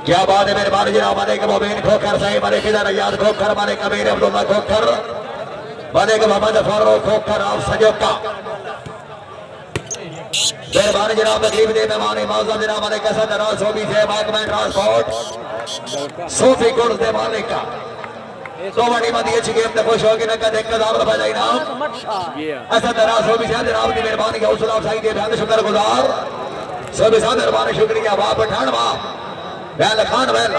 क्या बात है मेरे बारे जनाब माने के मोबिन खोखर सही माने किधर याद खोखर माने कबीर अब्दुल्ला खोखर माने के मोहम्मद फारूक खोखर आप सजोका मेरे बारे जनाब तकलीफ दे मेहमान माजूद जनाब माने कैसा दराज सोबी से बागमैन ट्रांसपोर्ट सूफी गुड़ दे मालिक का तो बड़ी मदी अच्छी गेम ते खुश होगी नका देख कदार रुपए इनाम ऐसा दराज सोबी से जनाब की मेहरबानी के हौसला अफजाई दे बेहद शुक्रगुजार सोबी साहब मेहरबानी शुक्रिया वाह पठान वाह बैल खान बैल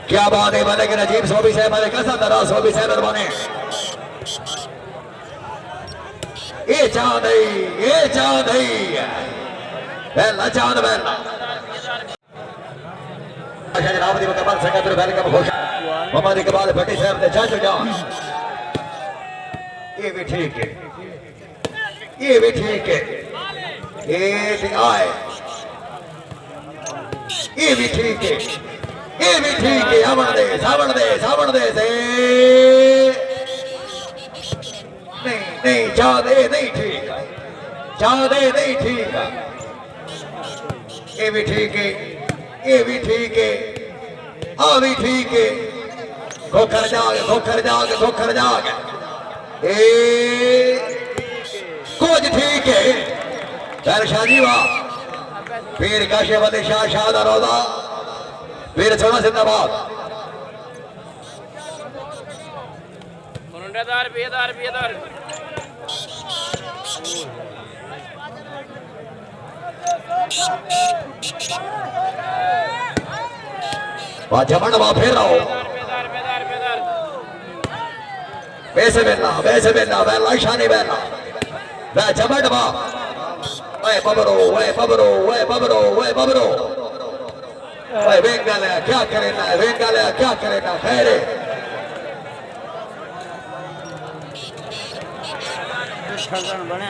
क्या बात है मलिक नजीब सोबी से मलिक कैसा दराज सोबी से मेहरबानी ये चांद बैल चांद बैल जनाब दी मुकम्मल सेकंड बैल का घोषणा मोहम्मद इकबाल भट्टी साहब ने जज जान ये भी ठीक है ये भी ठीक है ये आए ये भी ठीक है ये भी ठीक है सावण दे से नहीं चादे नहीं ठीक ये भी ठीक है ये भी ठीक है आ भी ठीक है खोखर जाग कुछ ठीक है शाहजी वाह पीर काशे वाले शाह रोजा पीर सोना जिंदाबाद वाह जमन वाह फिर रहो वैसे बेलना बेला शानी बेलना वह जमन वाह वह बबरो वह वेंगल क्या करेना खैर बने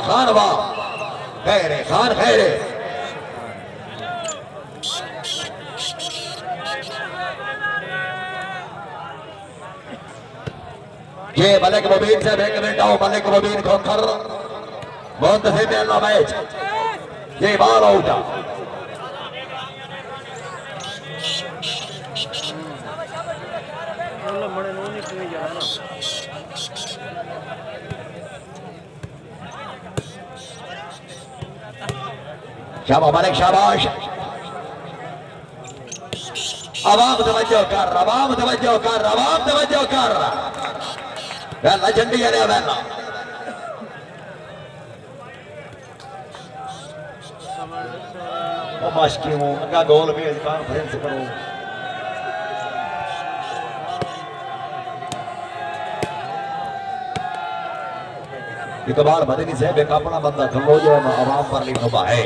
खान वाह खैरे ये मलिक मुबीन से एक मिनट आओ मलिक मुबीन खोखर बहुत से मेला मैच ये बाल आउट शाबाश मलिक शाबाश अवाम तवज्जो कर वेला झंडी है वेला मशकी हूँ अगा गोल भी कॉन्फ्रेंस करो इकबाल मदनी साहब एक अपना बंदा खलो जो आवाम पर लिखा है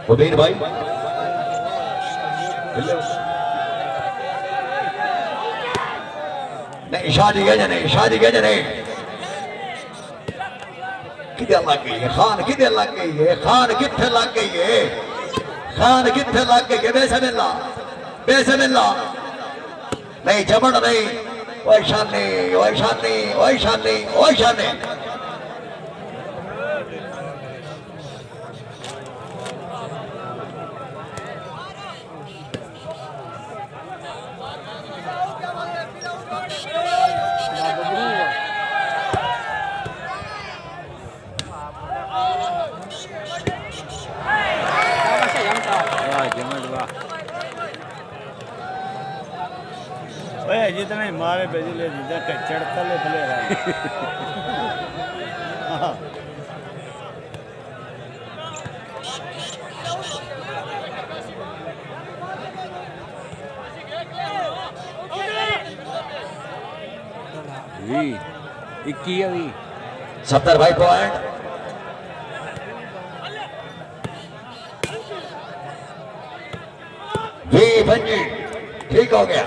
मुबीन भाई नहीं शादी गए जने किधर लग गई है खान किधर लग गई है खान किथे लग गई है बेसमिल्ला नहीं जमन नहीं ओए शानी जितने मारे बेजुले चढ़ता ले भले इक्की 70 भाई पॉइंट ठीक हो गया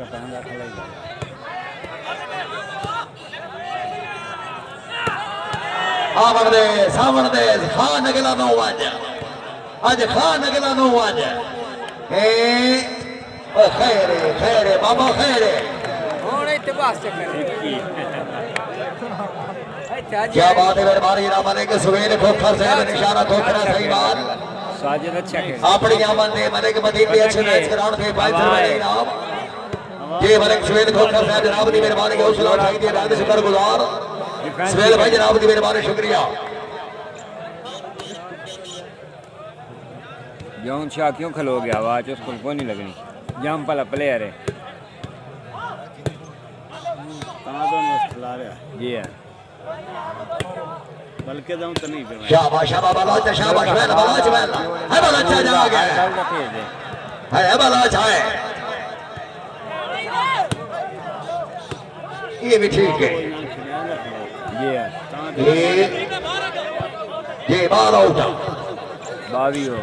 टपांगा खलाई सामने दे खान अगला नो आज आज खान अगला नो आज ओ खैरे बाबा खैरे क्या बात है मेरे बारी राम ने के सुवेर खोखर से निशाना खोखरा सही बात साजिद अच्छा खेल अपनी आमन दे मलिक मदीने अच्छे मैच ग्राउंड पे बाइक में इनाम ये मलिक सुवेर खोखर साहब जनाब दी मेहरबानी के हौसला उठाई दिए रात शुक्रगुजार सुवेर भाई जनाब दी मेहरबानी शुक्रिया जौन शाह क्यों खलो गया आवाज उसको को नहीं लगनी जाम पला प्लेयर है कहां तो मस्त ला रहा जी है बल्कि जाऊं तो नहीं पे शाबाश शाबाश बलाच शाबाश वेल बलाच वेल है बलाच जा गया है बलाच है ये भी ठीक है ये बाल आउट बावी हो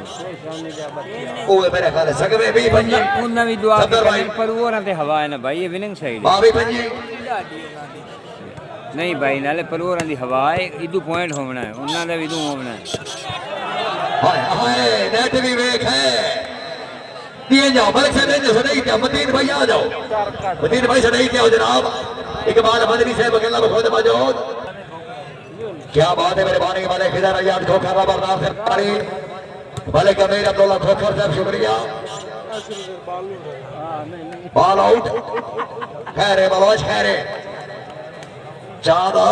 ओए मेरे ख्याल सगवे भी पंजे उन्ना भी दुआ पर वो ना ते हवा है ना भाई ये विनिंग साइड बावी पंजे नहीं भाई नाले पर वो दी हवा है इदू पॉइंट होना है उन्ना दा इदू होना है हाय हाय नेट भी वेख है दिए जाओ बल्कि से नहीं सही क्या मदीन भाई आ जाओ मदीन भाई से नहीं क्या जनाब इकबाल मदनी साहब अकेला खुद मौजूद क्या बात है मेरे बानी वाले खिदा याद खोखर बरदार से पारी भले कबीर अब्दुल्ला खोखर साहब शुक्रिया बॉल आउट खैरे बलोच खैरे चादा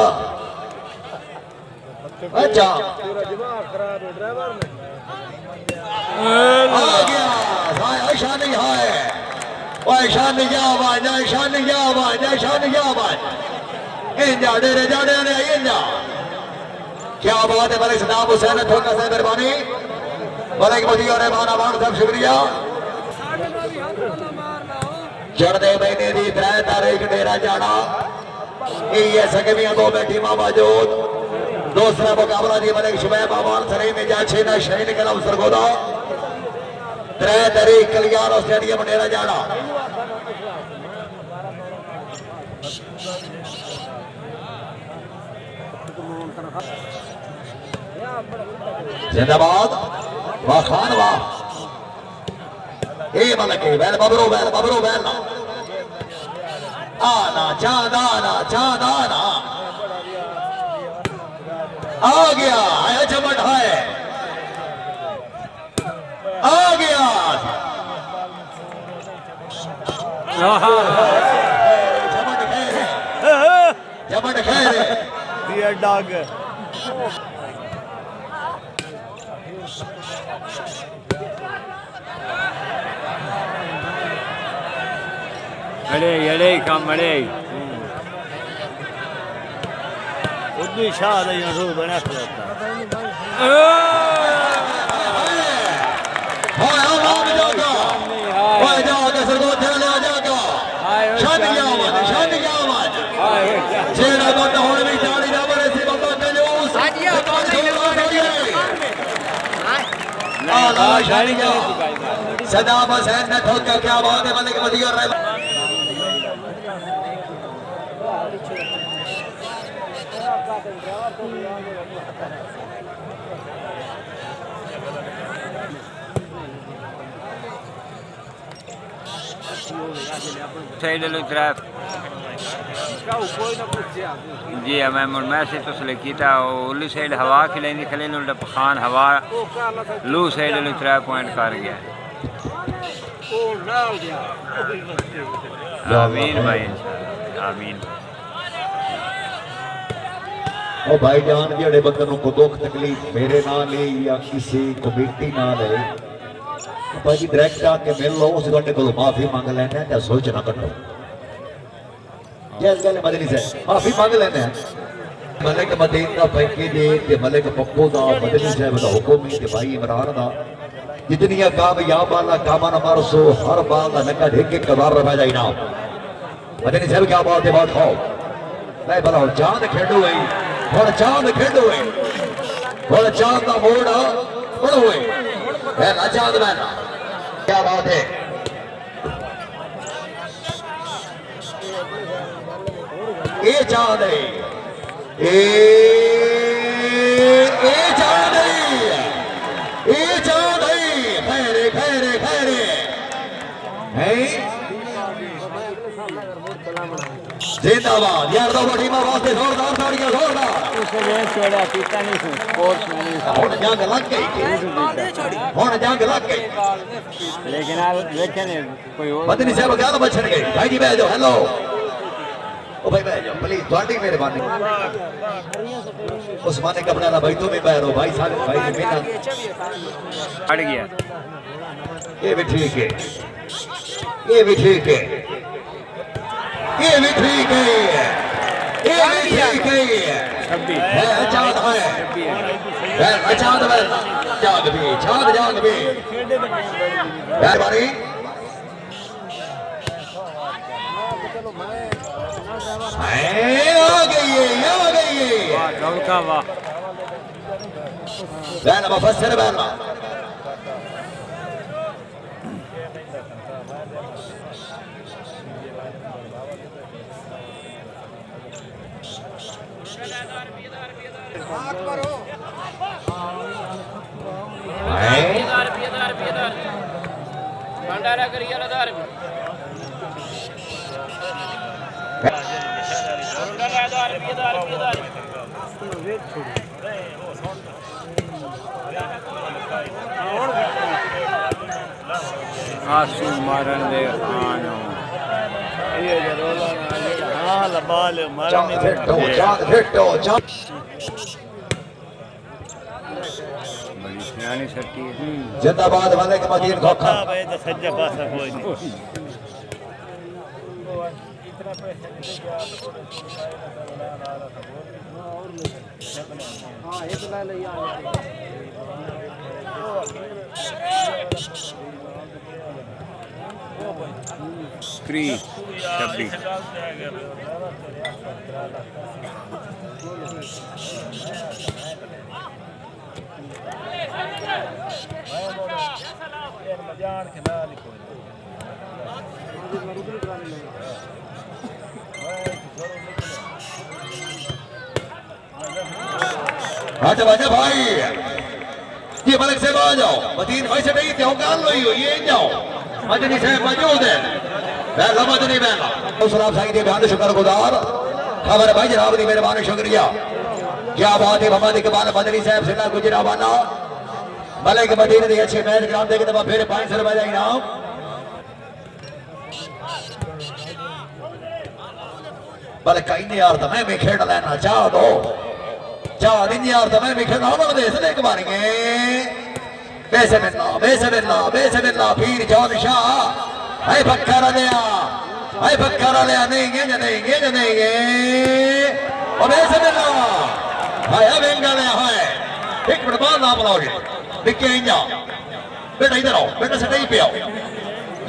अच्छा आ गया ऐसा नहीं है ऐसा नहीं आवाज ऐसा नहीं आवाज ऐसा नहीं आवाज इन जा डेरे ने इन जा क्या बात है मलिक सदाम हुसैन ठोका साहब मेहरबानी मलिक मोदी और रहमान अमान साहब शुक्रिया चढ़ते महीने की 3 तारीख डेरा जाना ये सगमियां दो टीम मौजूद दूसरा मुकाबला जी मलिक शुबैब अमान सरी में जा छेना शहीद कलम सरगोदा 3 तारीख कलियार स्टेडियम डेरा जाना जिंदाबाद वाह खान वाह ए मलक बैल बबरो बैल आना चांद आना आ गया आया चमट है आ गया चमट खैर दिया डॉग अरे काम अरे उद्दी शाह दा यूं बना खलोता हाय आवाज जागा हाय जागा सरगोधे ले जागा शान की आवाज जेड़ा बंदा हुन भी जानी ना बरे सी बाबा कंजूस सदाम हुसैन ने ठोका क्या बात है मलिक मदीर साइड लो तरफ जी मैं मैसेज तो सले कीता उली साइड हवा खिलेंदी खले नो खान हवा लू साइड लो 3 पॉइंट कर गया आमीन भाई आमीन ओ भाईजान जेड़े बंदे को दुख तकलीफ मेरे नाल है या किसी कमेटी नाल है भाई डायरेक्ट आके मिल लो उस घंटे को माफी मांग लेना है सोच ना करो जैस गल मदनी से माफी मांग लेना है मलिक मदीन का पैके दे ते मलिक पप्पू दा मदनी साहब दा हुक्म है कि भाई इमरान दा जितनी कामयाब वाला कामा न मारसो हर बाल का नका ढेके कबार रहा जाए ना मदनी साहब क्या बात है बात हो नहीं भला चांद खेडो है और चांद खेडो है और चांद का मोड़ बड़ो है चांद मैना क्या बात है ये चांद है ये चांद है ये चांद है खैरे खैरे खैरे है जिंदाबाद यार दो टीम वास्ते जोरदार ताड़ियां जोरदार उसने छोड़ा पीता नहीं सुन स्पोर्ट्स मैन हुन जंग लग गई हुन जंग लग गई लेकिन आप देखें कोई और मदनी साहब क्या तो बचन गए भाई जी बैठ जाओ हेलो ओ भाई बैठ जाओ प्लीज थोड़ी मेहरबानी उस्माने कपड़ा ना भाई तुम भी बैठो भाई साहब भाई मेरा हट गया ये भी ठीक है ये भी ठीक है ये भी ठीक है ये भी ठीक है चांद है चांद जाग भी मेहरबानी आ गई वाह दौड़का वाह बैना मुफस्सिर बैना भंडारा करिए लदार आंसू मारन दे खानो ये जरोला ना हां लबाल चांद फिटो बड़ी सियानी सट्टी है जिंदाबाद वाले के मदीन धोखा भाई तो सज्जा पासा कोई नहीं स्क्री शब्दी जान के ना लिखो हट बने भाई ये मलिक से आ जाओ मदीन भाई से नहीं थे गाल लो ये जाओ मदनी से मौजूद है बैला मदनी बैला सलाम साईं दे बयान शुक्रगुजार खबर भाई जनाब दी मेहरबानी शुक्रिया क्या बात है मोहम्मद इकबाल मदनी साहब से ना गुजरावाना मलिक मदीने दे अच्छे मैच ग्राउंड दे के तब फिर 500 रुपए का इनाम बल कहीं यार तो मैं भी खेड लेना चाह दो चाह दिन यार तो मैं भी खेडना बल दे से एक बार के बेसमिल्ला पीर जान शाह है फक्कर लिया नहीं ओ बेसमिल्ला हाय बेंगले हाय एक मिनट बाद नाम लाओगे बिके इंजा बेटा इधर आओ बेटा से नहीं पे आओ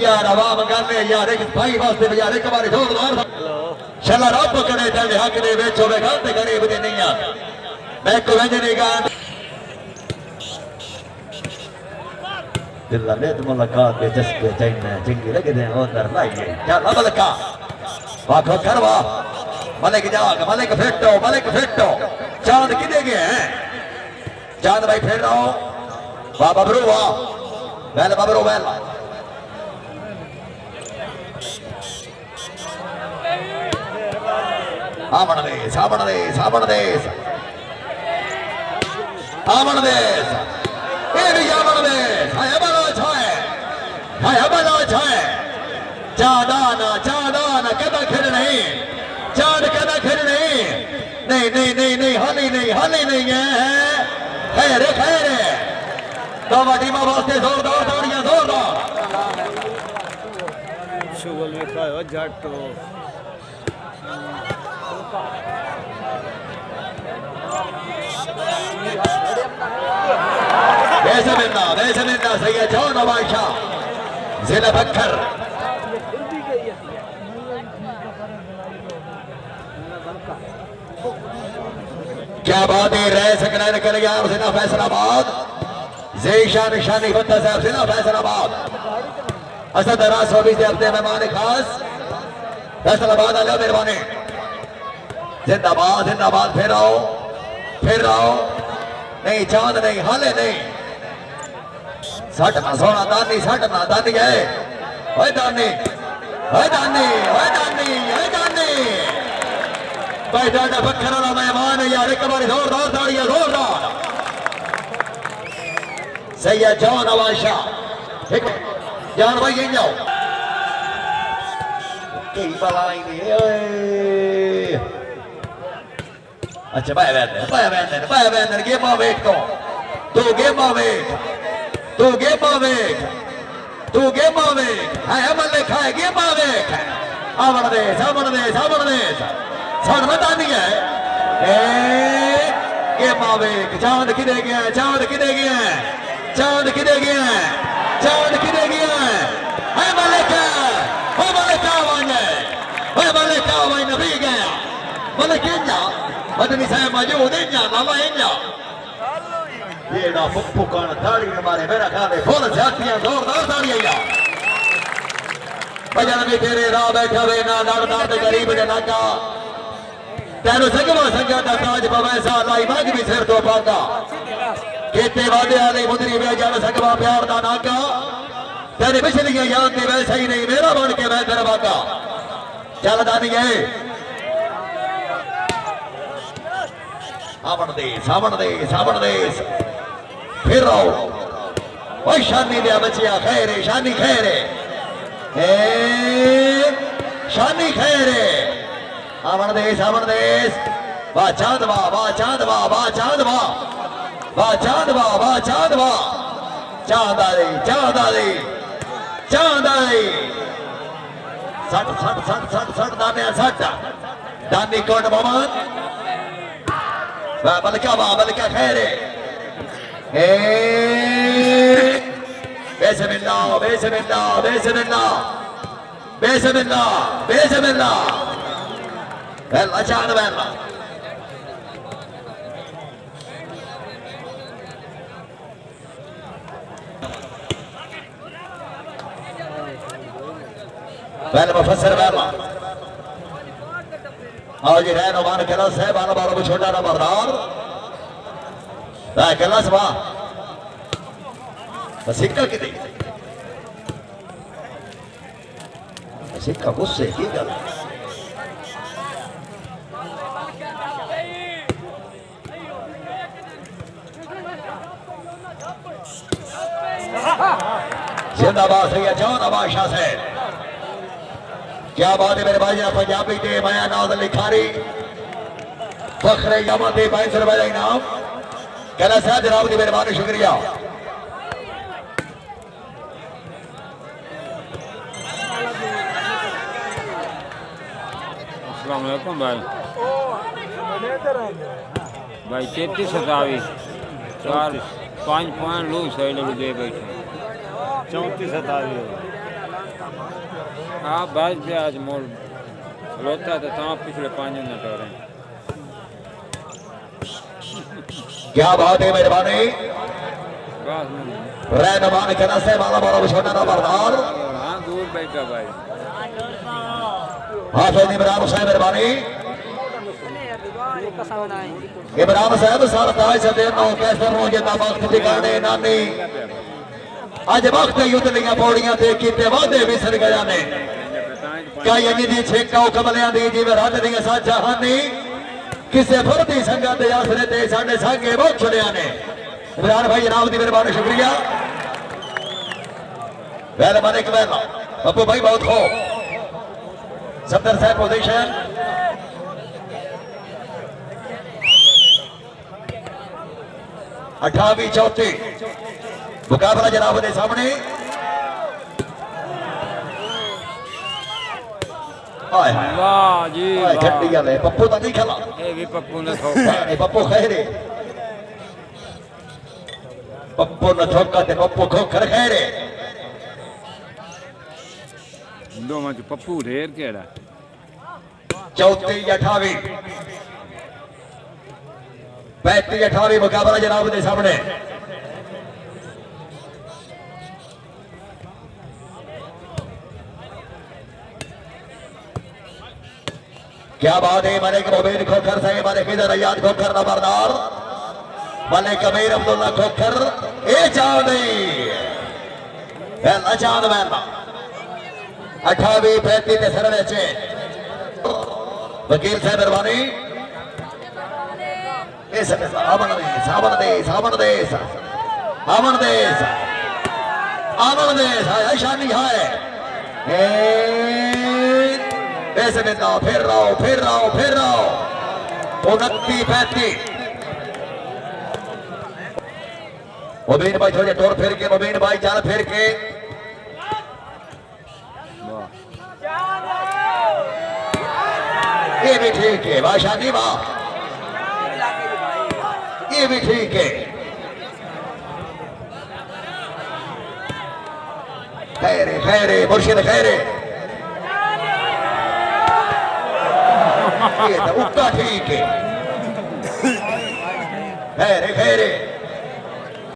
यार आवाम गल यार एक भाई वास्ते यार एक बार जोरदार चला रब करे तेरे हक दे विच होवे गलत गरीब दी नहीं आ मैं को वंज नहीं गा दिल ले तुम मुलाकात के जस्के चैन चंगी लगदे हो दर लाइए क्या लबलका वाखो करवा मलिक जाग मलिक फिटो चांद किदे गए हैं चांद भाई फिर रहो वाह बबरू वाह बैल बबरू बैल आमण देश ये भी आमण देश हाय बला छाए चादाना कदा खिर नहीं चांद कदा खिर नहीं हाली नहीं है खैर दवा टीमा वास्ते जोरदार ताड़ियां जोरदार शुगल में खाओ जट बेसमिल्ला सैयद जौन बादशाह जिला बक्खर क्या बात है रह सकना कर गया जिला फैसलाबाद जेशा निशानी बंदा साहब जिला फैसलाबाद असद रासोबी से अपने मेहमान खास फैसलाबाद आ जाओ मेहरबानी जिंदाबाद जिंदाबाद, फिर आओ नहीं चांद नहीं, हाले नहीं, सटना सोना दानी, सटना दानी है, ओए दानी, ओए दानी, ओए दानी, ओए दानी भाई डाडा बखर वाला मेहमान है यार, एक बारी जोरदार ताड़ियां, जोरदार सही है। जॉन अवाज शाह, ठीक है जान भाई, यहीं जाओ कई बलाई नहीं है। अच्छा बाय वैंदर गेमा वेट को, तू गेमा वेट है मल्लिक है, गेमा वेट है, आवड़ देश सड़ मता नहीं है, गेमा वेट, चांद किदे गया, चांद किदे गया है मल्लिक आवाज नबी गया मल्लिक इंजा मदनी साहब मौजूद इंजा मामा इंजा ये ना पप्पू कान ताड़ी हमारे मेरा खाने फुल जातियां, जोरदार ताड़ियां या भजन भी तेरे राह बैठा वे ना नाड़ ते गरीब दे नाका तेनु संगा दा ताज पवे सा लाई मग भी सिर तो पागा केते वादे वाली मुंदरी वे जन संगवा प्यार दा नाका तेरे पिछलियां याद ते वैसा ही नहीं मेरा बन के मैं तेरा बागा चलदा नहीं है। सावण देश फिर आओ ओए शानी दिया बचिया खैरे, शानी खैरे सावण देश वाह चांदवा चांदारी सट दाने सट दानी कोट मोहम्मद बलका खैरे बेसमिल्लाह बेल्ला चांद बेल्ला पहले मुफस्सिर बेल्ला आओ जी रहनो मान कला साहब आना बारो छोटा ना बरदार कला सभा सिक्का की सिक्का गुस्से की गल जिंदाबाद सैयद जॉन अबाशा से क्या बात है मेरे भाई, पंजाबी के माया नाज लिखारी फखरे यामत 22 रुपए का इनाम कला साहब जनाब की मेहरबानी, शुक्रिया। अस्सलाम वालेकुम भाई 33 हज़ावी 4-5 पॉइंट लू साइड दे बैठे 34 हज़ावी हाँ बस भी आज मोड़ खलोता तो पिछले 5 न टोरे। क्या बात है मेहरबानी रहनुमान कला से वाला बारा छोटा ना बरदार हाँ दूर बैठा भाई हाफिज इमरान हुसैन मेहरबानी इमरान साहब सारा ताज से देना कैसे रोजे ना वक्त ठिकाने नानी आज वक्त युद्ध लिया पौड़ियां दे कीते वादे विसर गया ने क्या यनी दी छेका कमलियां दी जिवे रात दी साचा हानी किसे फरदी संगत दे आसरे ते साडे संगे बहुत छुड़िया ने इमरान भाई जनाब दी मेहरबानी, शुक्रिया। वेल मालिक वेल पप्पू भाई बहुत हो सफदर साहब पोजीशन अठावी 34 मुकाबला जनाब के सामने वाह जी ठंडी गल है पप्पू तो नहीं खेला ये भी पप्पू ने पप्पू खैरे पप्पू ने ठोका ते पप्पू खोखर खैरे दो में पप्पू ढेर केड़ा 34-28 35-28 मुकाबला जनाब के सामने क्या बात है मलिक मोबिन खोखर से मलिक इधर याद खोखर नंबरदार मलिक अमीर अब्दुल्ला खोखर ए चांद पहला चांद मैना 28-35 ते सर विच वकील साहब मेहरबानी इस अमन देश है शानी है ऐसे में ना फिर रहो 29-35 मोबिन भाई थोड़े टोर फिर के मोबिन भाई चाल फिर के ये भी ठीक है बादशाह वाह ये भी ठीक है खैरे मुर्शिद खैरे ये तो उक्का ठीक है खैरे